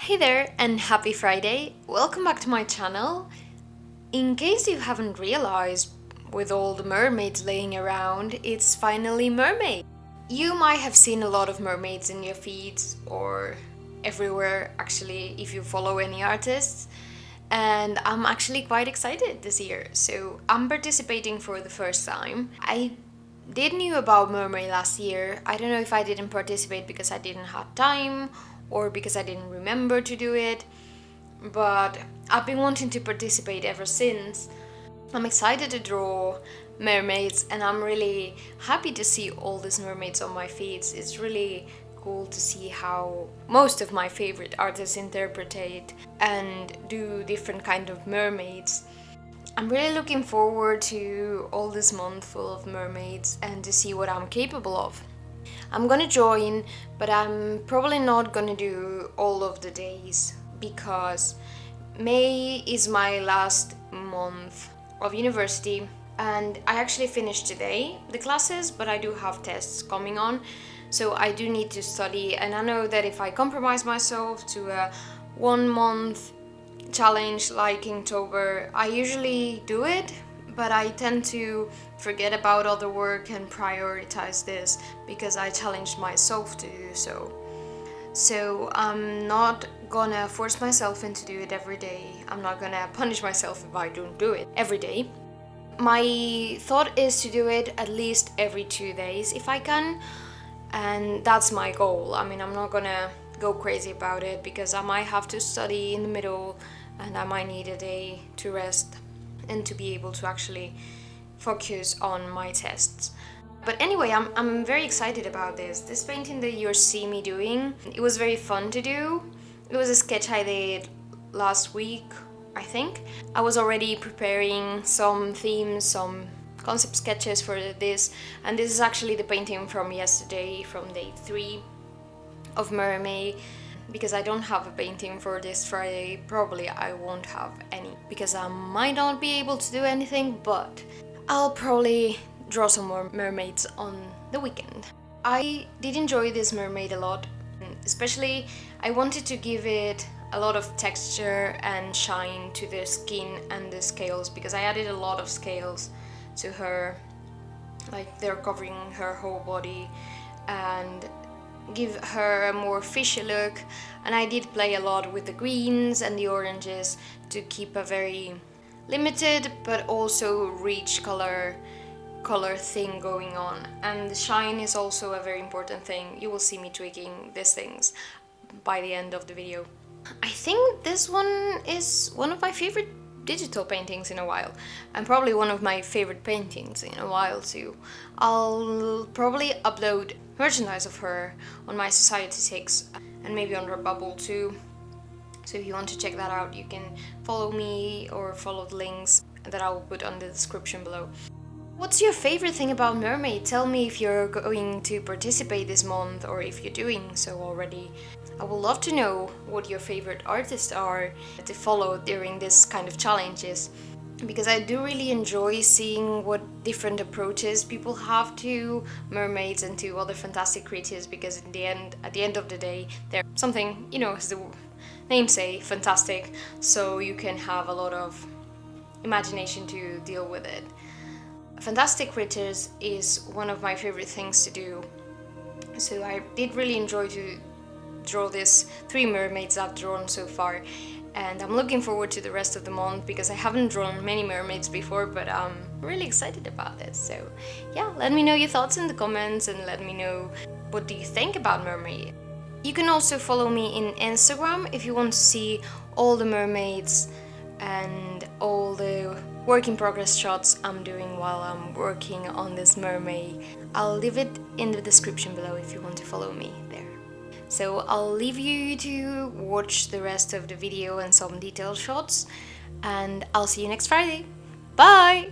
Hey there and happy Friday! Welcome back to my channel. In case you haven't realized, with all the mermaids laying around, it's finally Mermay! You might have seen a lot of mermaids in your feeds or everywhere actually if you follow any artists, and I'm actually quite excited this year, so I'm participating for the first time. I did knew about Mermay last year. I don't know if I didn't participate because I didn't have time or because I didn't remember to do it, but I've been wanting to participate ever since. I'm excited to draw mermaids and I'm really happy to see all these mermaids on my feeds. It's really cool to see how most of my favorite artists interpret and do different kind of mermaids. I'm really looking forward to all this month full of mermaids and to see what I'm capable of. I'm gonna join, but I'm probably not gonna do all of the days because May is my last month of university and I actually finished today the classes, but I do have tests coming on, so I do need to study. And I know that if I compromise myself to a 1 month challenge like Inktober, I usually do it, but I tend to forget about other work and prioritize this because I challenged myself to do so. So I'm not gonna force myself into do it every day. I'm not gonna punish myself if I don't do it every day. My thought is to do it at least every 2 days if I can, and that's my goal. I mean, I'm not gonna go crazy about it because I might have to study in the middle and I might need a day to rest and to be able to actually focus on my tests. But anyway, I'm very excited about this. This painting that you see me doing, it was very fun to do. It was a sketch I did last week, I think. I was already preparing some themes, some concept sketches for this, and this is actually the painting from yesterday, from day 3 of Mermay. Because I don't have a painting for this Friday, probably I won't have any, because I might not be able to do anything, but I'll probably draw some more mermaids on the weekend. I did enjoy this mermaid a lot, especially I wanted to give it a lot of texture and shine to the skin and the scales, because I added a lot of scales to her, like they're covering her whole body, and give her a more fishy look. And I did play a lot with the greens and the oranges to keep a very limited but also rich color thing going on. And the shine is also a very important thing. You will see me tweaking these things by the end of the video. I think this one is one of my favorite digital paintings in a while, and probably one of my favorite paintings in a while too. I'll probably upload merchandise of her on my Society 6 and maybe on Redbubble too. So if you want to check that out, you can follow me or follow the links that I will put on the description below. What's your favorite thing about Mermay? Tell me if you're going to participate this month or if you're doing so already. I would love to know what your favorite artists are to follow during this kind of challenges, because I do really enjoy seeing what different approaches people have to mermaids and to other fantastic creatures, because at the end of the day, they're something, you know, as the name say, fantastic, so you can have a lot of imagination to deal with it. Fantastic creatures is one of my favorite things to do, so I did really enjoy to draw these 3 mermaids I've drawn so far, and I'm looking forward to the rest of the month because I haven't drawn many mermaids before, but I'm really excited about this. So yeah, let me know your thoughts in the comments and let me know what do you think about Mermay. You can also follow me in Instagram if you want to see all the mermaids and all the work in progress shots I'm doing while I'm working on this Mermay. I'll leave it in the description below if you want to follow me there. So I'll leave you to watch the rest of the video and some detailed shots, and I'll see you next Friday. Bye!